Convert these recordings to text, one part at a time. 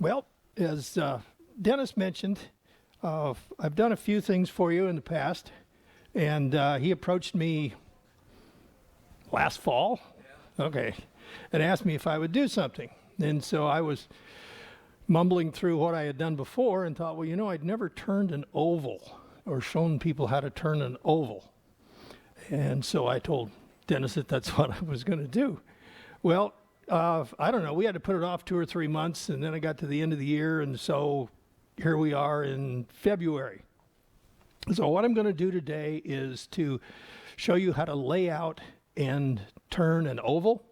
Well, as Dennis mentioned, I've done a few things for you in the past, and he approached me last fall, okay, and asked me if I would do something. And so I was mumbling through what I had done before and thought, well, you know, I'd never turned an oval or shown people how to turn an oval. And so I told Dennis that that's what I was going to do. Well, I don't know, we had to put it off 2 or 3 months, and then I got to the end of the year, and so here we are in February. So what I'm going to do today is to show you how to lay out and turn an oval,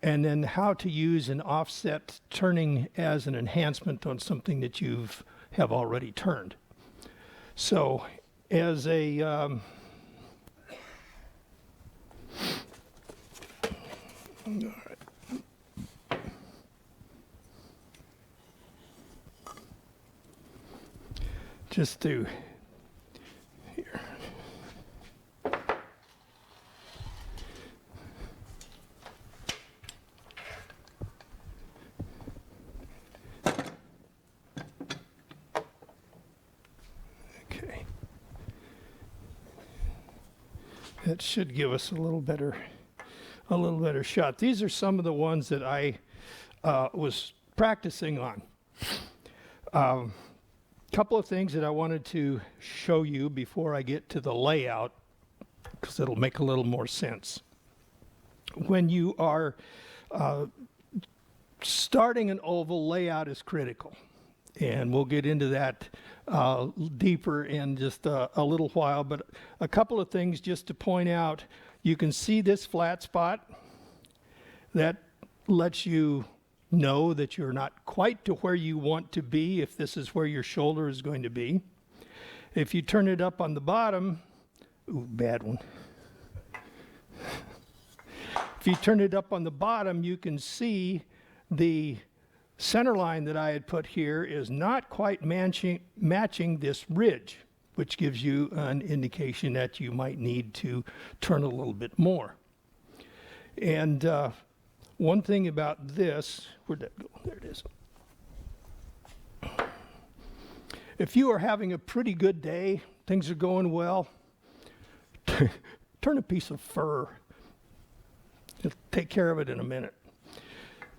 and then how to use an offset turning as an enhancement on something that have already turned. So as a all right. Just to here. Okay. That should give us a little better shot. These are some of the ones that I was practicing on. Couple of things that I wanted to show you before I get to the layout, because it'll make a little more sense. When you are starting an oval, layout is critical, and we'll get into that deeper in just a little while. But a couple of things just to point out. You can see this flat spot. That lets you know that you're not quite to where you want to be if this is where your shoulder is going to be. If you turn it up on the bottom, ooh, bad one. If you turn it up on the bottom, you can see the center line that I had put here is not quite matching this ridge, which gives you an indication that you might need to turn a little bit more. And one thing about this, where'd that go? There it is. If you are having a pretty good day, things are going well, turn a piece of fur. It'll take care of it in a minute.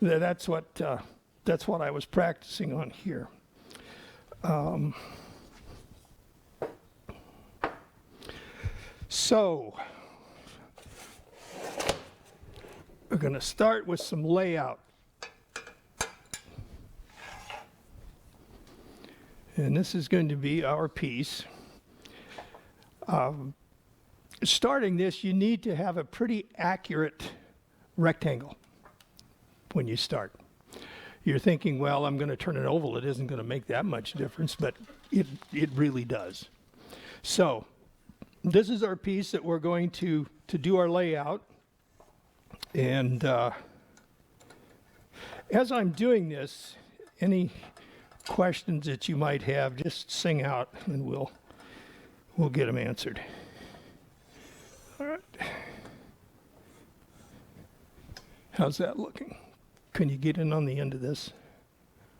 That's what I was practicing on here. So we're going to start with some layout. And this is going to be our piece. Starting this, you need to have a pretty accurate rectangle when you start. You're thinking, well, I'm going to turn an oval. It isn't going to make that much difference, but it really does. So this is our piece that we're going to do our layout. And as I'm doing this, any questions that you might have, just sing out and we'll get them answered. All right. How's that looking? Can you get in on the end of this?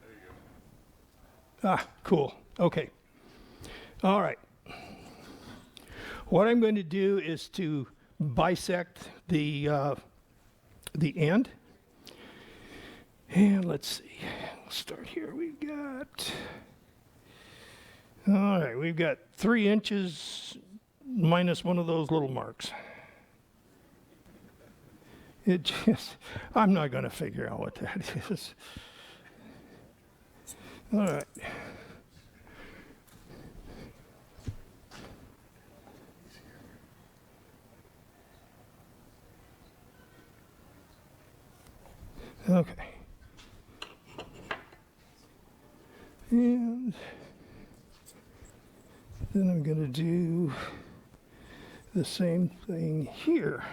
There you go. Ah, cool. Okay. All right. What I'm going to do is to bisect the end. And let's see. We'll start here. We've got 3 inches minus one of those little marks. I'm not going to figure out what that is. All right. Okay. And then I'm going to do the same thing here.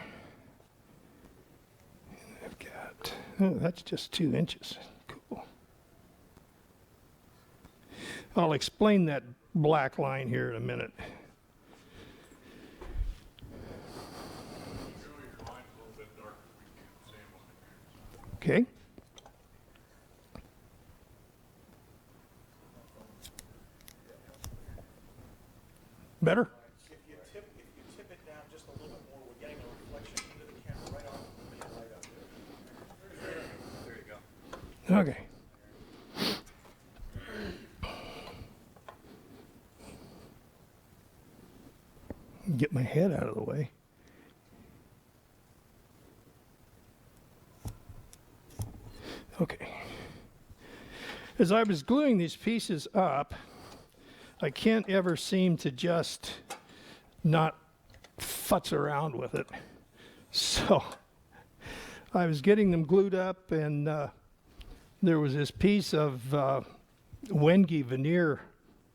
I've got, oh, that's just 2 inches. Cool. I'll explain that black line here in a minute. Okay. Better? If you tip it down just a little bit more, we're getting a reflection into the camera right off the main light up there. There you go. Okay. Get my head out of the way. Okay. As I was gluing these pieces up, I can't ever seem to just not futz around with it. So I was getting them glued up, and there was this piece of Wenge veneer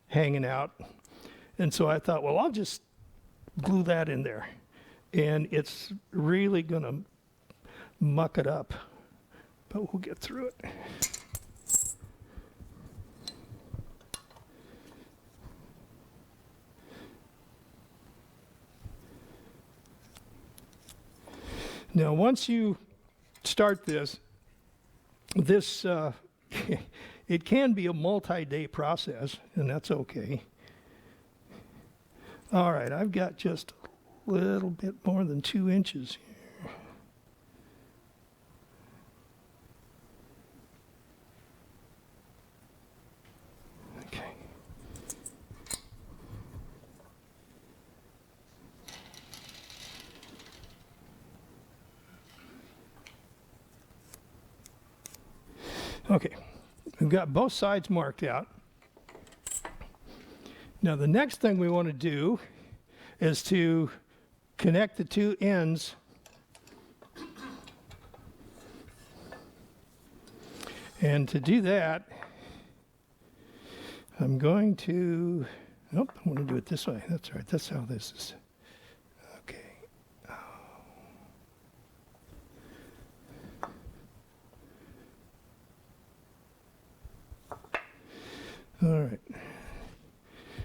hanging out. And so I thought, well, I'll just glue that in there. And it's really going to muck it up, but we'll get through it. Now, once you start this, it can be a multi-day process, and that's okay. All right, I've got just a little bit more than 2 inches here. Okay. Okay, we've got both sides marked out. Now the next thing we want to do is to connect the 2 ends and to do that I'm going to, nope, I'm going to do it this way. That's right, that's how this is. Okay. All right.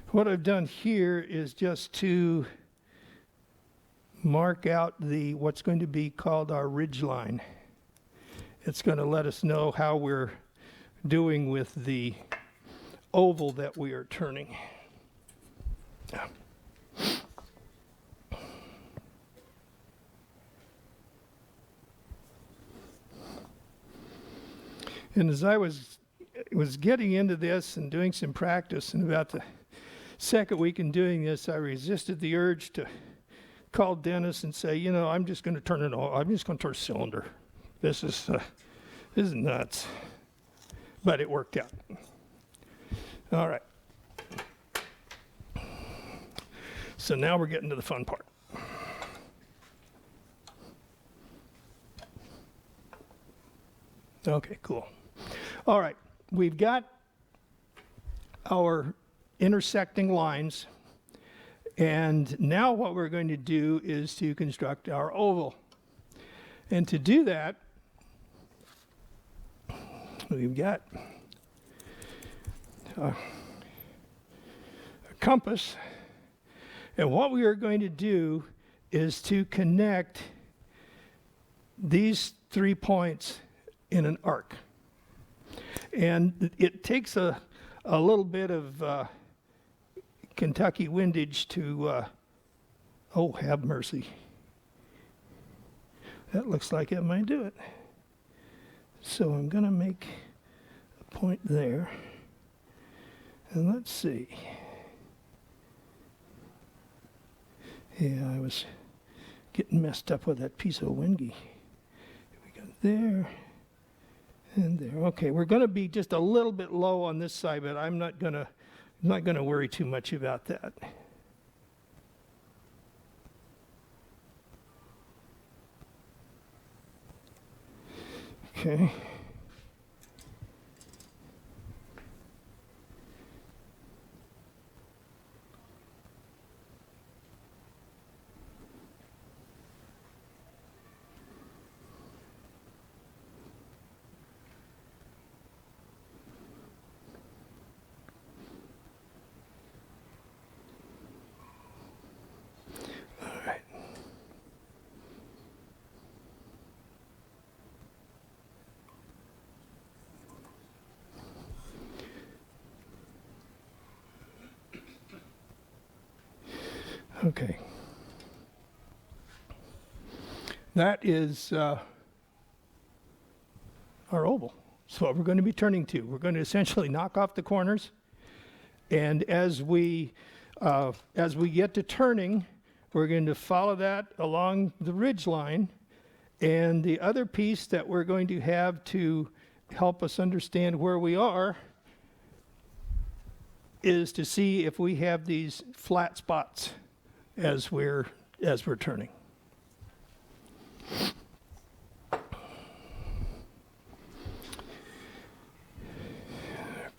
What I've done here is just to mark out what's going to be called our ridge line. It's going to let us know how we're doing with the oval that we are turning. And as I was getting into this and doing some practice, and about the second week in doing this, I resisted the urge to call Dennis and say, you know, I'm just going to turn it on. I'm just going to turn a cylinder. This is nuts. But it worked out. All right. So now we're getting to the fun part. Okay, cool. All right, we've got our intersecting lines, and now what we're going to do is to construct our oval. And to do that, we've got a compass, and what we are going to do is to connect these 3 points in an arc. And it takes a little bit of Kentucky windage to, oh, have mercy. That looks like it might do it. So I'm going to make a point there. And let's see. Yeah, I was getting messed up with that piece of Wenge. We got there and there. Okay, we're going to be just a little bit low on this side, but I'm not going to worry too much about that. Okay. Okay. That is our oval. So what we're going to be turning to. We're going to essentially knock off the corners. And as we get to turning, we're going to follow that along the ridge line. And the other piece that we're going to have to help us understand where we are is to see if we have these flat spots as we're turning.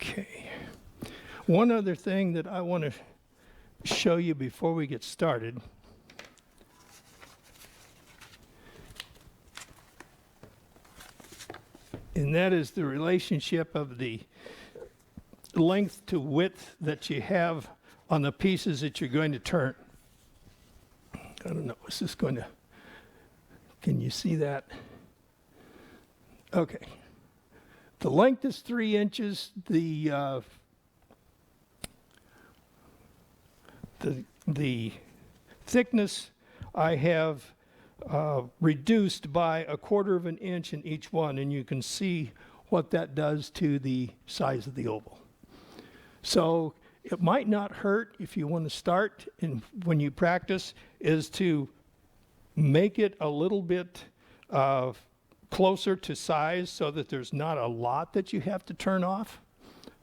Okay. One other thing that I want to show you before we get started and that is the relationship of the length to width that you have on the pieces that you're going to turn. I don't know, is this going to, can you see that? Okay. The length is 3 inches. The thickness I have reduced by 1/4 of an inch in each one, and you can see what that does to the size of the oval. So it might not hurt if you want to start, and when you practice, is to make it a little bit closer to size so that there's not a lot that you have to turn off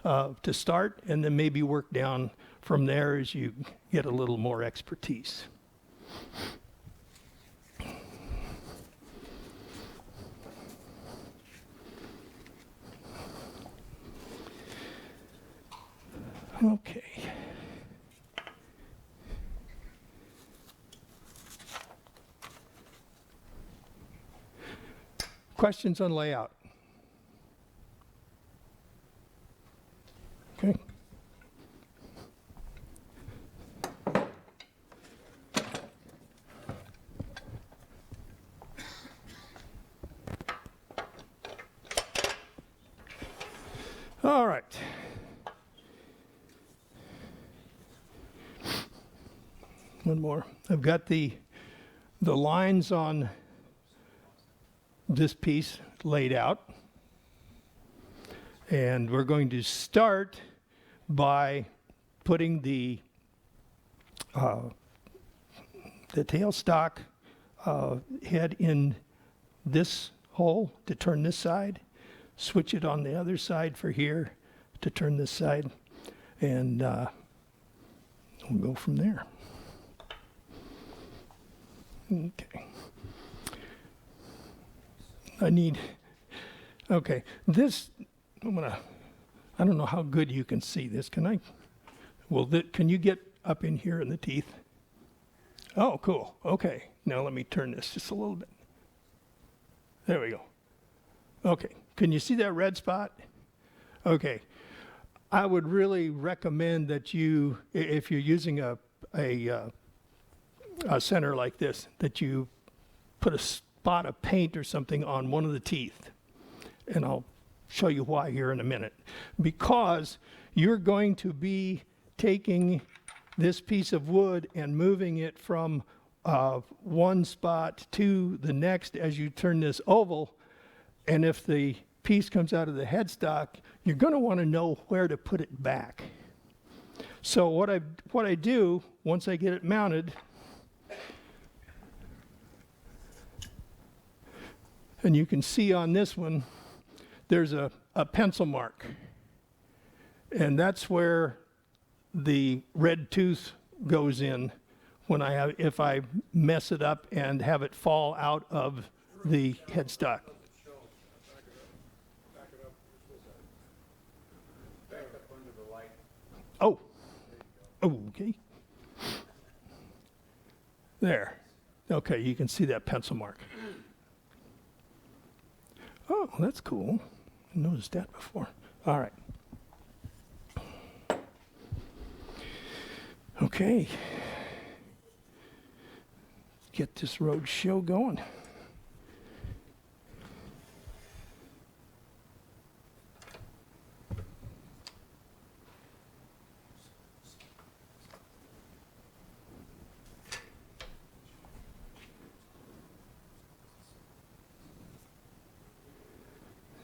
to start, and then maybe work down from there as you get a little more expertise. Okay. Questions on layout? Okay. All right. One more. I've got the lines on this piece laid out. And we're going to start by putting the tailstock head in this hole to turn this side, switch it on the other side for here to turn this side, and we'll go from there. Okay. Okay, this, I don't know how good you can see this. Can you get up in here in the teeth? Oh, cool. Okay, now let me turn this just a little bit. There we go. Okay, can you see that red spot? Okay, I would really recommend that you, if you're using a center like this, that you put a spot of paint or something on one of the teeth. And I'll show you why here in a minute. Because you're going to be taking this piece of wood and moving it from one spot to the next as you turn this oval. And if the piece comes out of the headstock, you're going to want to know where to put it back. So what I do once I get it mounted, and you can see on this one, there's a pencil mark. And that's where the red tooth goes in when if I mess it up and have it fall out of the headstock. Oh, okay. There. Okay, you can see that pencil mark. Oh, that's cool. I noticed that before. All right. Okay. Get this road show going.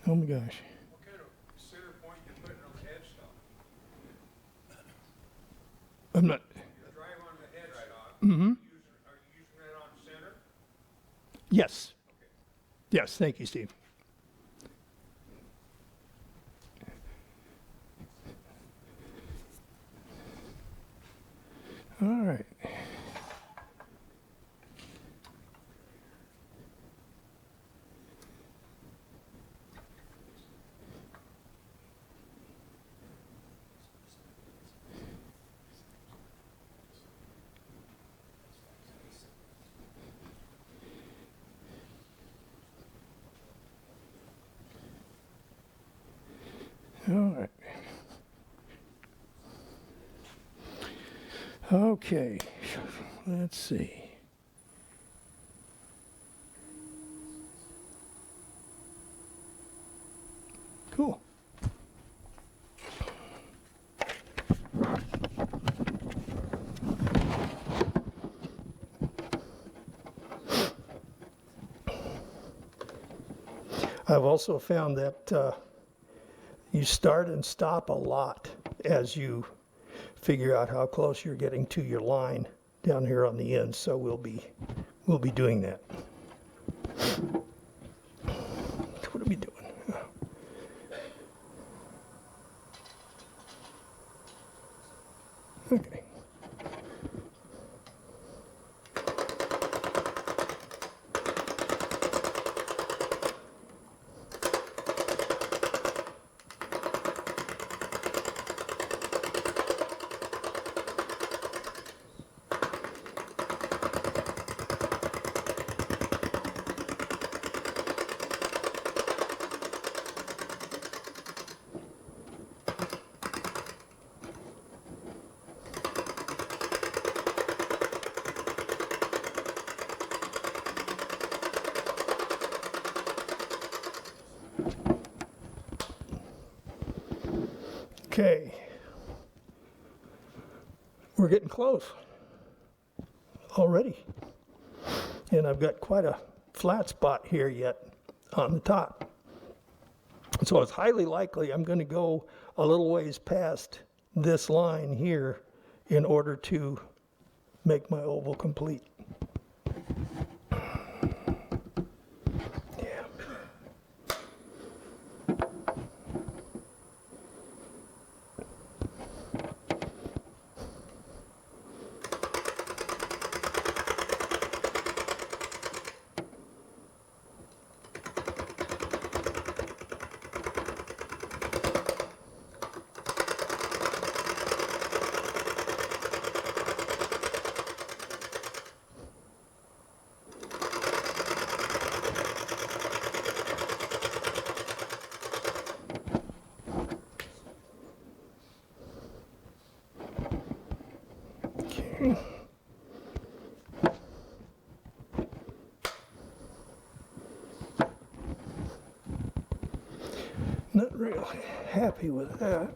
Oh my gosh. What kind of center point you putting on the headstone? I'm not, You drive on the headstone. mm-hmm. Are you using that on center? Yes. Okay. Yes, thank you, Steve. All right. All right. Okay, let's see. Cool. I've also found that you start and stop a lot as you figure out how close you're getting to your line down here on the end. So we'll be doing that. What are we doing? Okay. Okay, we're getting close already. And I've got quite a flat spot here yet on the top. So it's highly likely I'm going to go a little ways past this line here in order to make my oval complete. Yeah. Okay. Not really happy with that.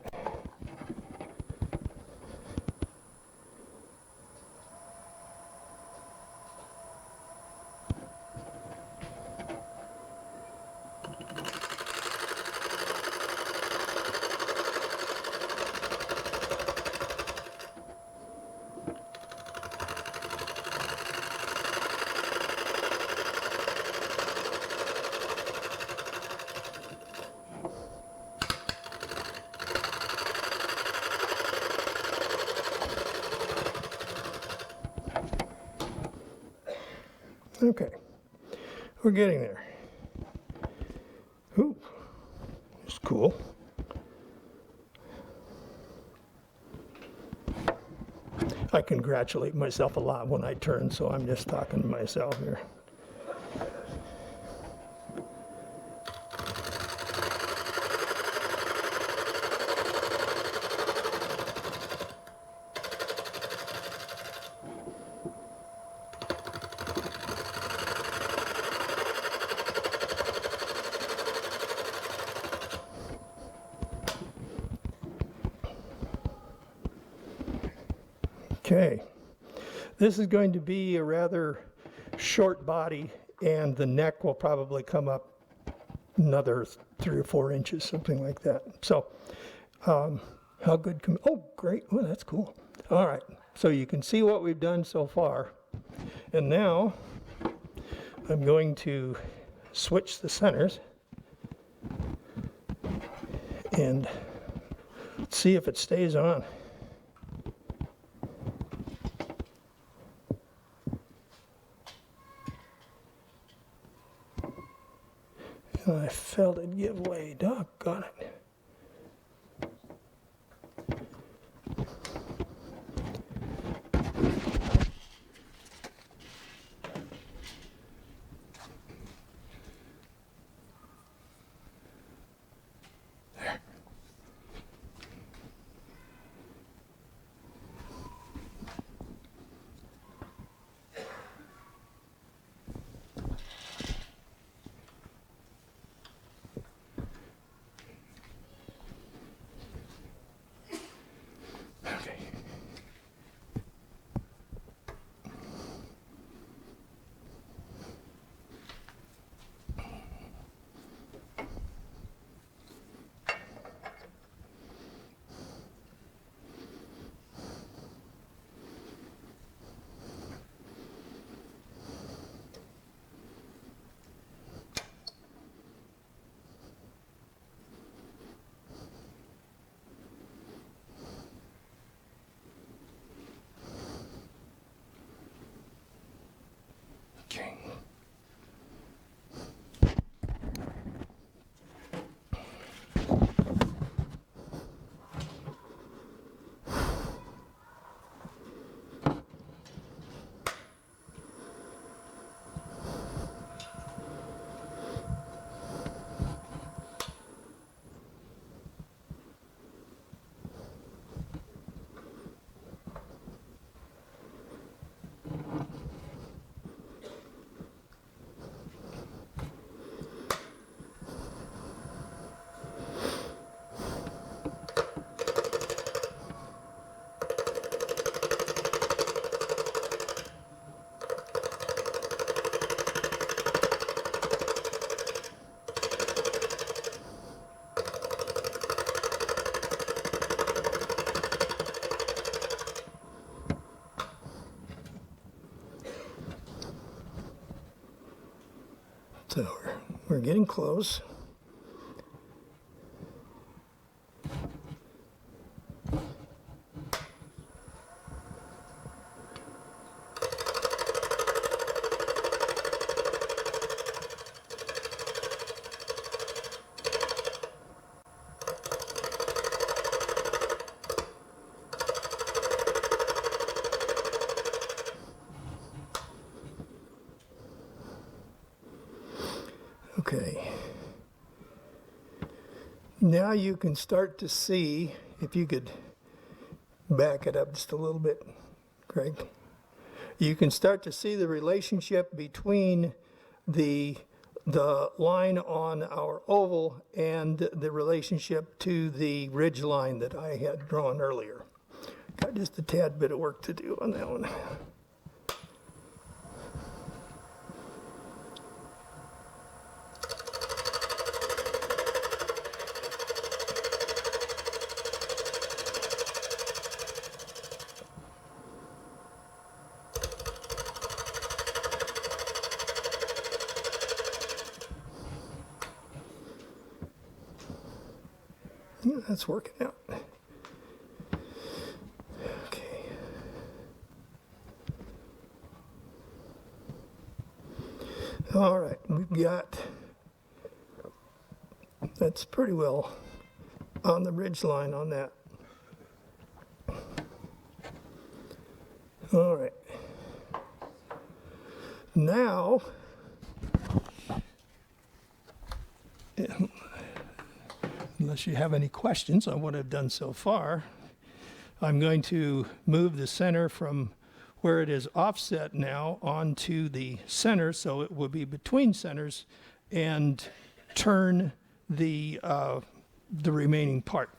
Okay, we're getting there. Ooh, it's cool. I congratulate myself a lot when I turn, so I'm just talking to myself here. Okay, this is going to be a rather short body, and the neck will probably come up another 3 or 4 inches, something like that. So how good can, oh, great, oh, that's cool. All right, so you can see what we've done so far. And now I'm going to switch the centers and see if it stays on. And I felt it give way, doggone it. Okay. Okay. So we're getting close. Okay. Now you can start to see, if you could back it up just a little bit, Craig. You can start to see the relationship between the line on our oval and the relationship to the ridge line that I had drawn earlier. Got just a tad bit of work to do on that one. Yeah, that's working out. Okay. All right, we've got, that's pretty well on the ridge line on that. All right. Now, unless you have any questions on what I've done so far, I'm going to move the center from where it is offset now onto the center, so it will be between centers, and turn the remaining part.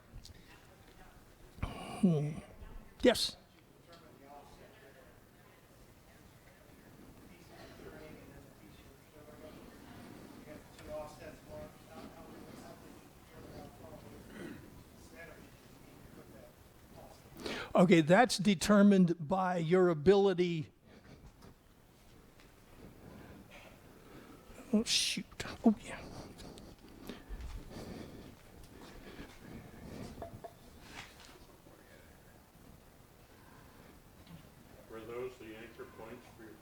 Yes? Okay, that's determined by your ability. Oh, shoot. Oh, yeah. Were those the anchor points for your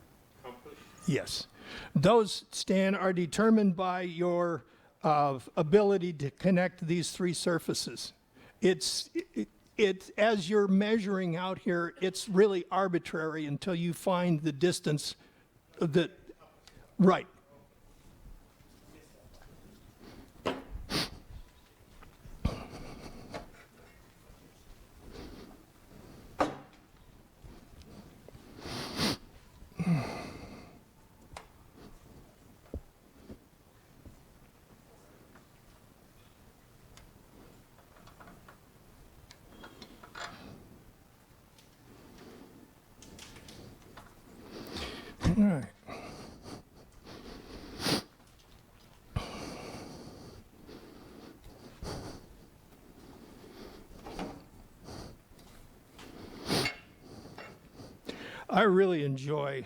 compass? Yes. Those, Stan, are determined by your ability to connect these three surfaces. It's as you're measuring out here, it's really arbitrary until you find the distance that, right. All right. I really enjoy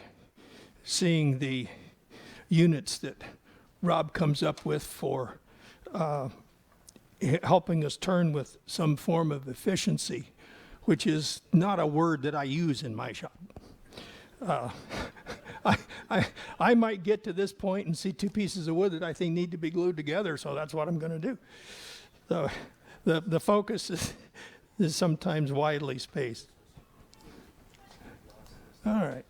seeing the units that Rob comes up with for helping us turn with some form of efficiency, which is not a word that I use in my shop. I might get to this point and see two pieces of wood that I think need to be glued together, so that's what I'm going to do. So the focus is sometimes widely spaced. All right.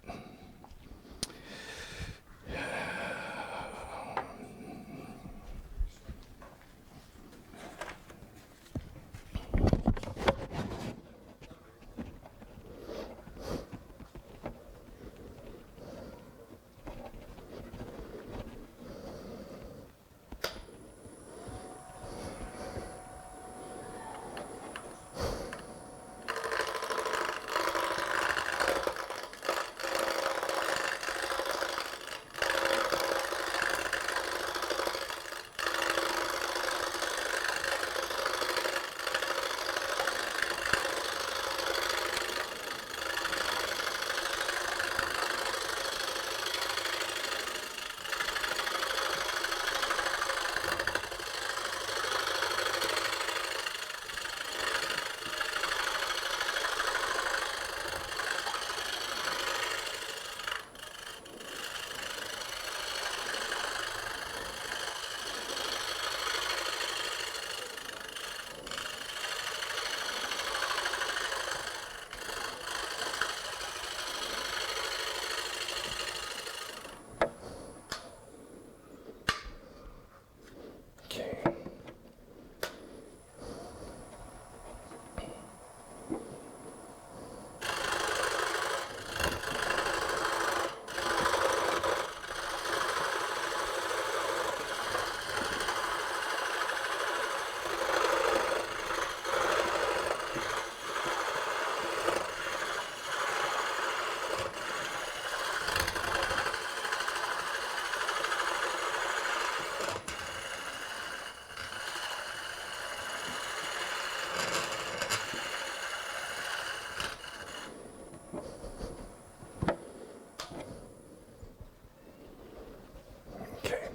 Okay.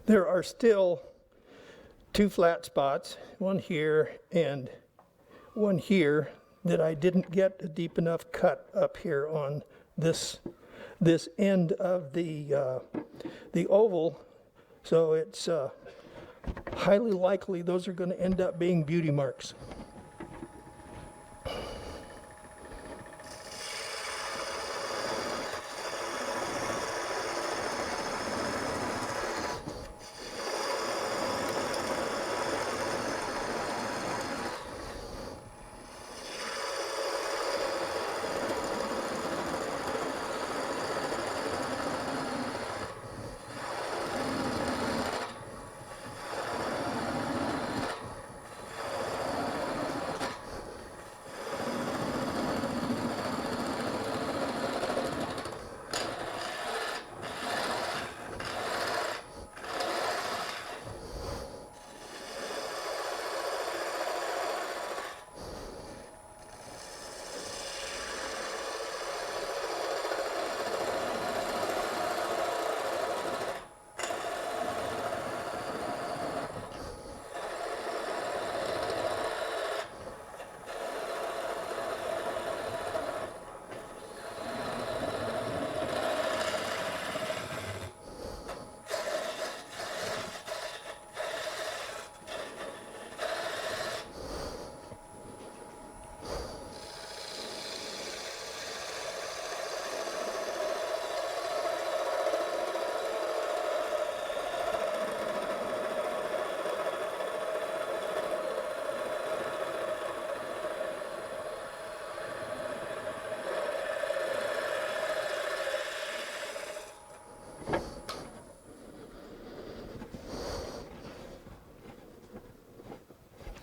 There are still two flat spots, one here and one here that I didn't get a deep enough cut up here on this end of the oval, so it's highly likely those are going to end up being beauty marks.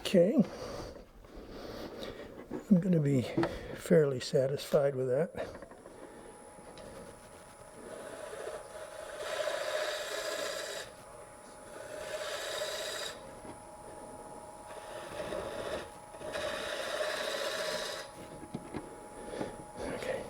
Okay, I'm going to be fairly satisfied with that. Okay.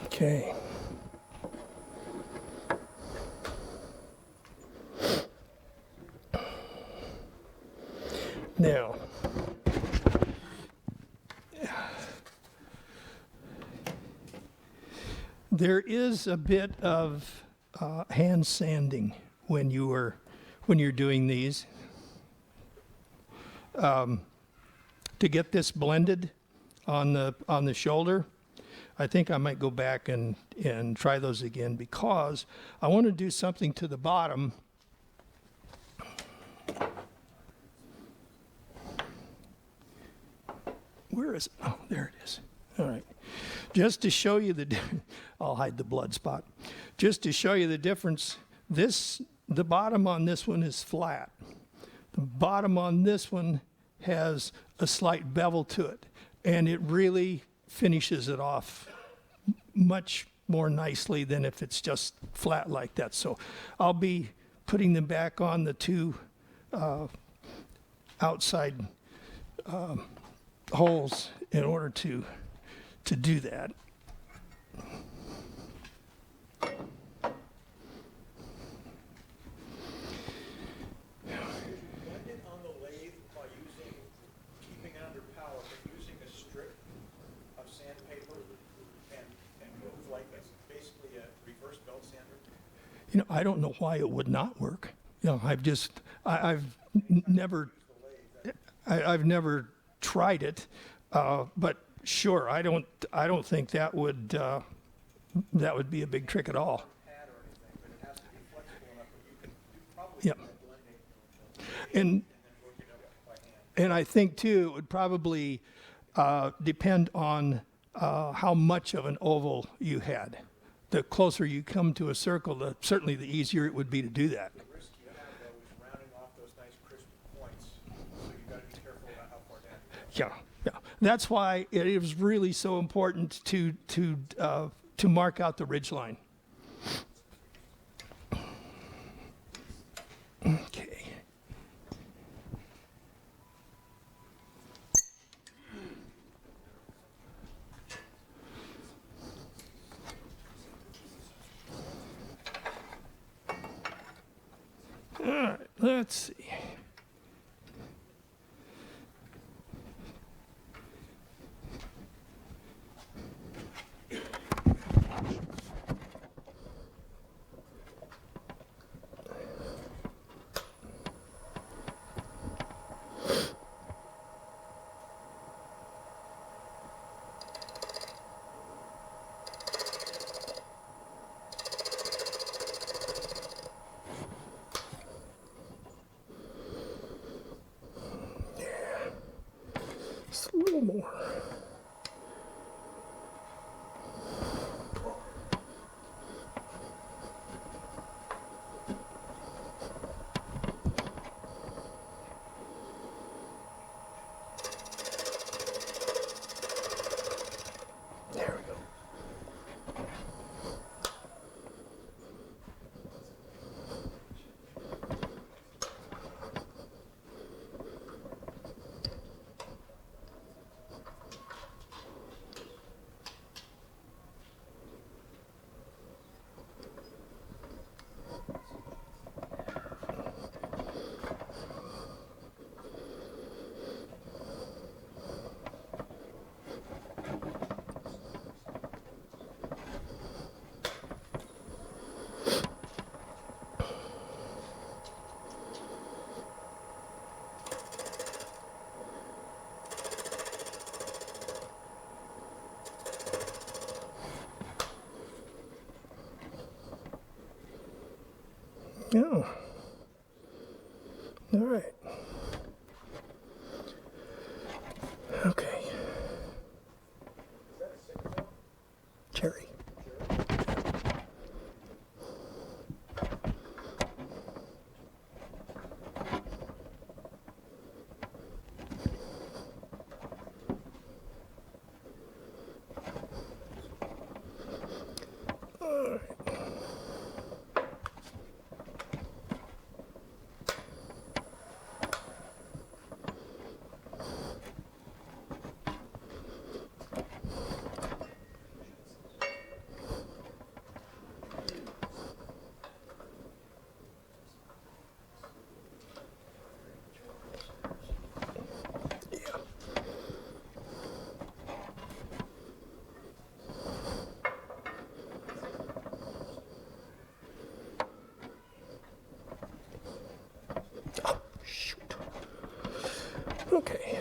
Okay. Now, there is a bit of hand sanding when you're doing these to get this blended on the shoulder. I think I might go back and try those again because I want to do something to the bottom. Where is it? Oh, there it is. All right. Just to show you I'll hide the blood spot. Just to show you the difference, the bottom on this one is flat. The bottom on this one has a slight bevel to it, and it really finishes it off much more nicely than if it's just flat like that. So I'll be putting them back on the two outside holes in order to do that. Blend it on the lathe by keeping it under power, but using a strip of sandpaper and move like basically a reverse belt sander. You know, I don't know why it would not work. You know, I've never tried it, but sure, I don't think that would be a big trick at all. Pad or anything, but it has to be flexible enough that you can probably Yep. get that blended And, then work it up by hand. and I think too, it would probably depend on how much of an oval you had. The closer you come to a circle, certainly the easier it would be to do that. The risk you have though is rounding off those nice crisp points, so you gotta be careful about how far down you go. Yeah, yeah. That's why it is really so important to mark out the ridge line. Okay. All right, let's see. Just a little more. There we go. Oh. All right. Okay. Cherry. All right. Oh, shoot. Okay.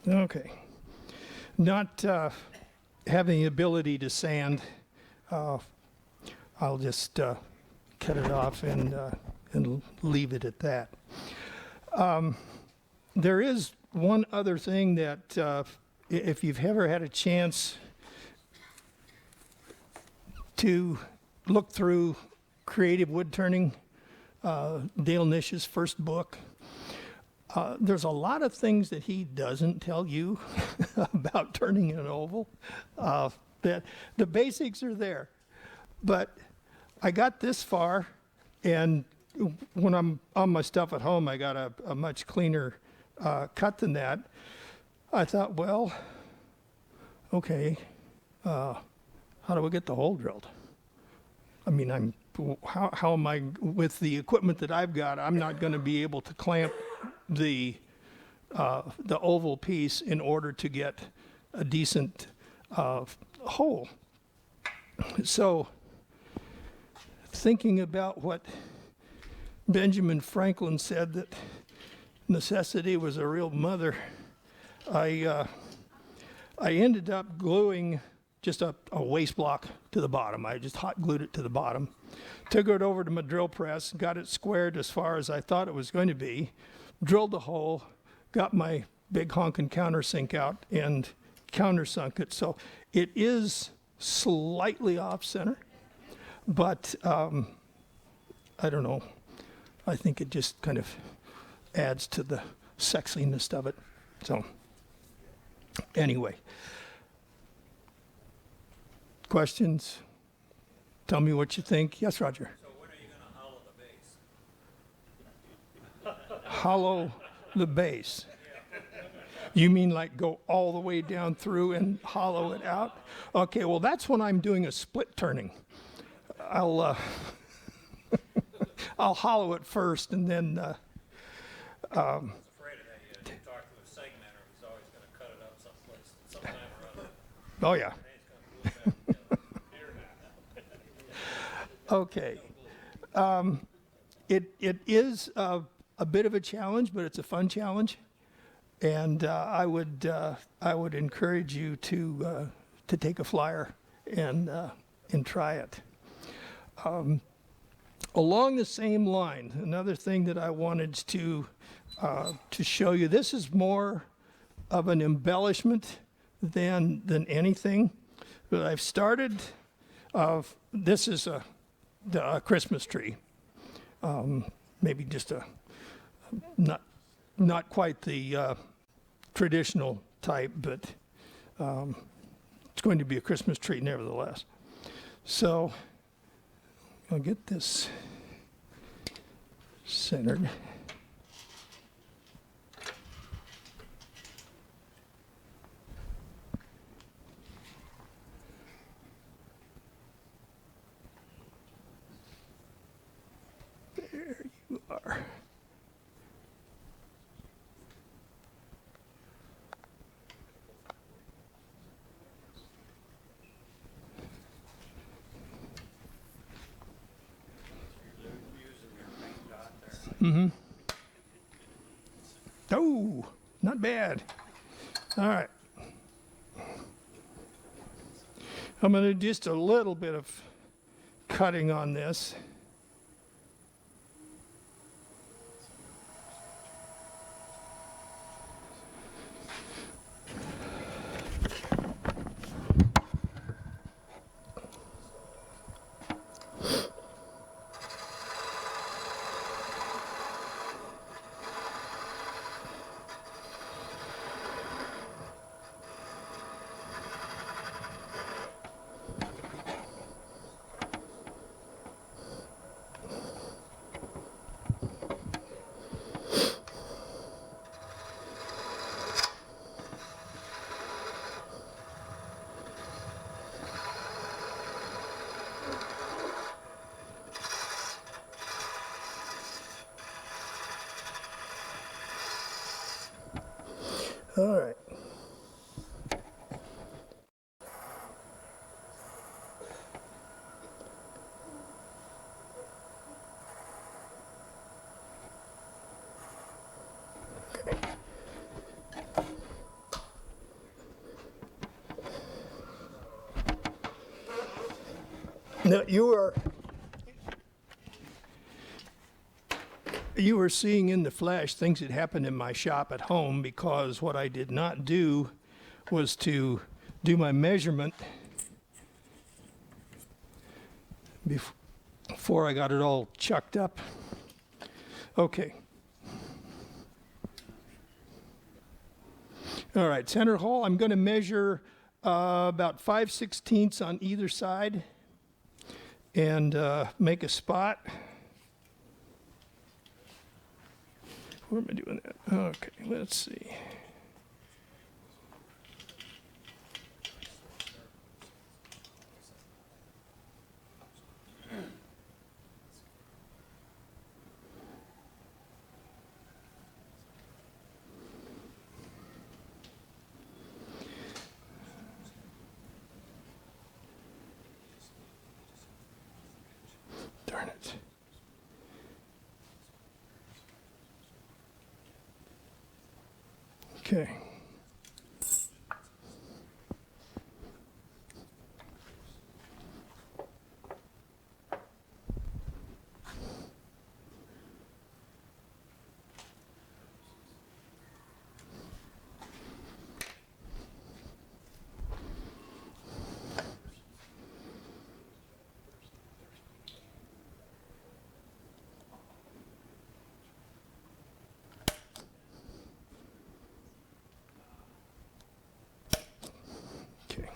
Okay. Not having the ability to sand, I'll just cut it off and leave it at that. There is one other thing that if you've ever had a chance to look through creative wood turning, Dale Nish's first book. There's a lot of things that he doesn't tell you about turning an oval. That the basics are there. But I got this far, and when I'm on my stuff at home, I got a much cleaner cut than that. I thought, well, okay, how do I get the hole drilled? I mean, how am I, with the equipment that I've got, I'm not going to be able to clamp the oval piece in order to get a decent hole. So, thinking about what Benjamin Franklin said, that necessity was a real mother, I ended up gluing just a waste block to the bottom. I just hot glued it to the bottom, took it over to my drill press, got it squared as far as I thought it was going to be, drilled a hole, got my big honking countersink out, and countersunk it. So it is slightly off center, but I don't know. I think it just kind of adds to the sexiness of it. So anyway, questions? Tell me what you think. Yes, Roger. So when are you gonna hollow the base? Hollow the base. You mean like go all the way down through and hollow it out? Okay, well that's when I'm doing a split turning. I'll I'll hollow it first, and then I was afraid of that. You talk to a segmenter who's always gonna cut it up someplace, sometime or other. oh yeah. And he's gonna glue it back together. Okay. It is a bit of a challenge, but it's a fun challenge, and I would encourage you to take a flyer and try it. Along the same line, another thing that I wanted to show you. This is more of an embellishment than anything. But I've started. This is a Christmas tree. Maybe just not quite the traditional type, but it's going to be a Christmas tree nevertheless. So I'll get this centered. There you are. Mm-hmm. Oh, not bad. All right. I'm going to do just a little bit of cutting on this. All right. Now you were seeing in the flash things that happened in my shop at home, because what I did not do was to do my measurement before I got it all chucked up. Okay. All right, center hole, I'm going to measure about 5/16 on either side and make a spot. Where am I doing that? Okay, let's see. Darn it. Okay. Okay.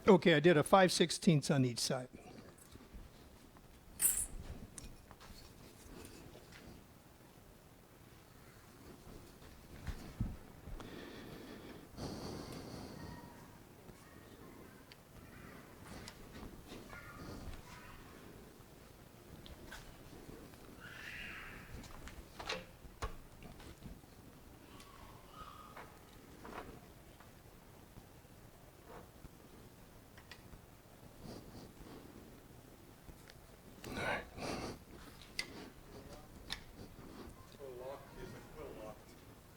Okay, I did a 5/16 on each side.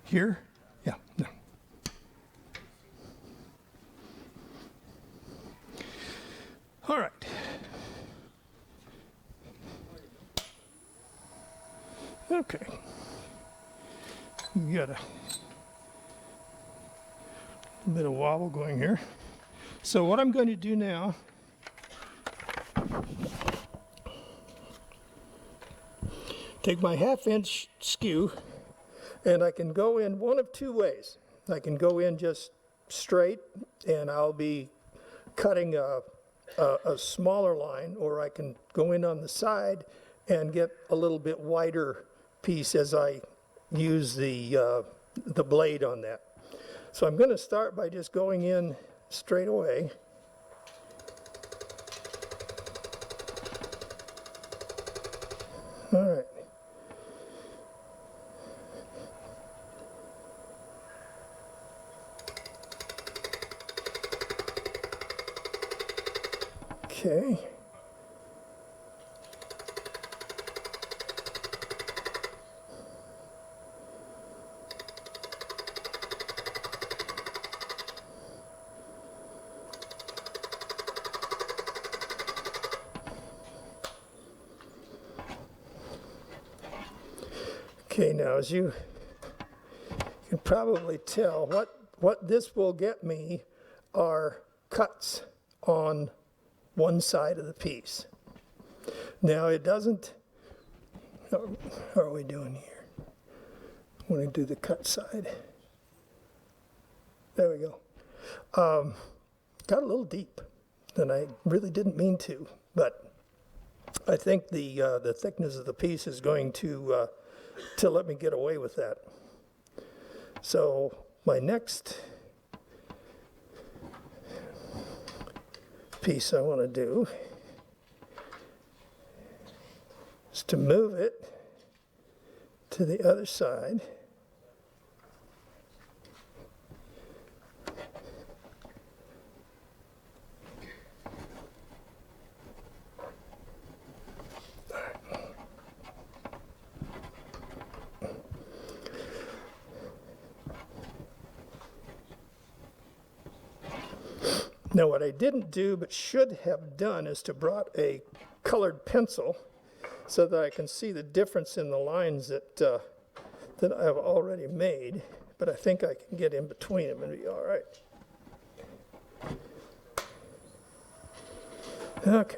Here? Yeah. No. All right. Okay. We got a bit of wobble going here. So what I'm going to do now, take my 1/2-inch skew, and I can go in one of two ways. I can go in just straight, and I'll be cutting a smaller line, or I can go in on the side and get a little bit wider piece as I use the blade on that. So I'm going to start by just going in straight away. All right. Okay. Okay, now as you can probably tell, what this will get me are cuts on one side of the piece. Now it doesn't, how are we doing here? I want to do the cut side. There we go. Got a little deep, and I really didn't mean to, but I think the thickness of the piece is going to let me get away with that. So my next piece I want to do is to move it to the other side. Now what I didn't do but should have done is to brought a colored pencil so that I can see the difference in the lines that that I've already made, but I think I can get in between them and be all right. Okay.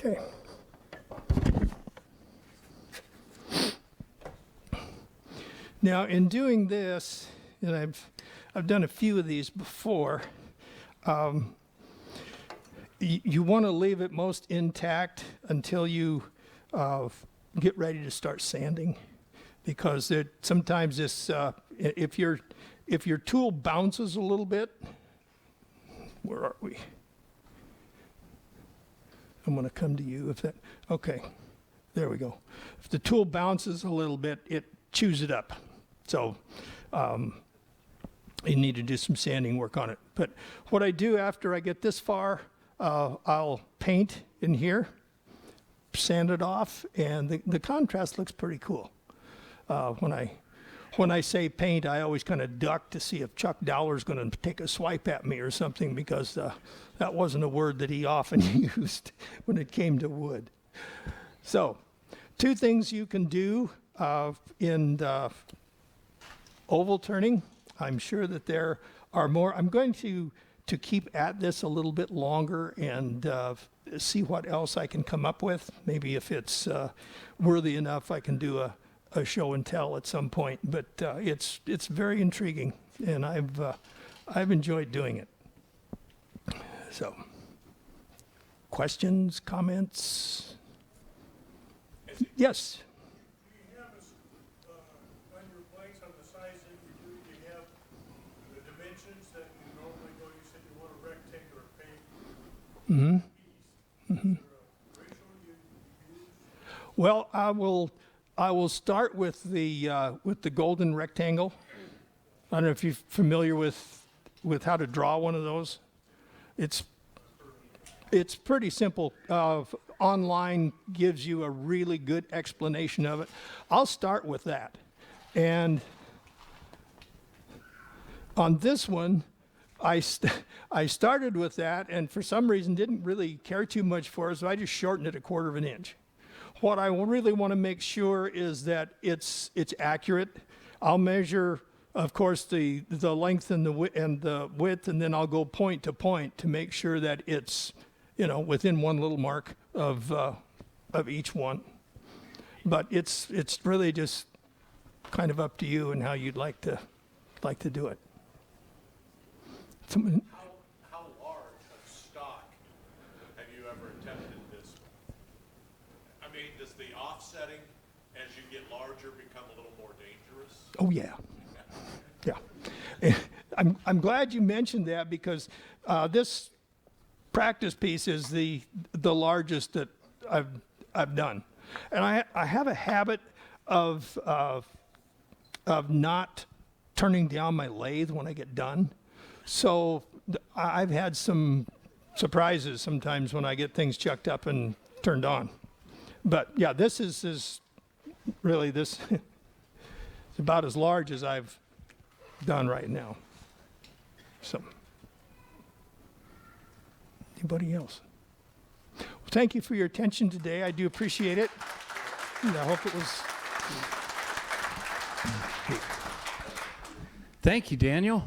Okay. Now, in doing this, and I've done a few of these before, you want to leave it most intact until you get ready to start sanding, because sometimes this if your tool bounces a little bit, where are we? I'm going to come to you if that, okay, there we go. If the tool bounces a little bit, it chews it up. So you need to do some sanding work on it. But what I do after I get this far, I'll paint in here, sand it off, and the contrast looks pretty cool. When I say paint, I always kind of duck to see if Chuck Dowler's going to take a swipe at me or something, because that wasn't a word that he often used when it came to wood. So, two things you can do in oval turning. I'm sure that there are more. I'm going to keep at this a little bit longer and see what else I can come up with. Maybe if it's worthy enough, I can do a show and tell at some point. But it's very intriguing, and I've enjoyed doing it. So, questions, comments? Yes. Do you have on your blanks on the size that you do, do you have the dimensions that you normally go? You said you want a rectangular piece. Is there a ratio you use? Well, I will start with the golden rectangle. I don't know if you're familiar with how to draw one of those. It's pretty simple. Online gives you a really good explanation of it. I'll start with that. And on this one, I started with that, and for some reason didn't really care too much for it, so I just shortened it 1/4 of an inch. What I really want to make sure is that it's accurate. I'll measure, of course, the length and the width, and then I'll go point to point to make sure that it's, within one little mark of each one. But it's really just kind of up to you and how you'd like to do it. Someone- How large of stock have you ever attempted this? I mean, does the offsetting as you get larger become a little more dangerous? Oh yeah, yeah. I'm glad you mentioned that, because this practice piece is the largest that I've done, and I have a habit of not turning down my lathe when I get done. So I've had some surprises sometimes when I get things chucked up and turned on. But yeah, this is really it's about as large as I've done right now. So, anybody else? Well, thank you for your attention today. I do appreciate it. And I hope it was. Thank you, Daniel.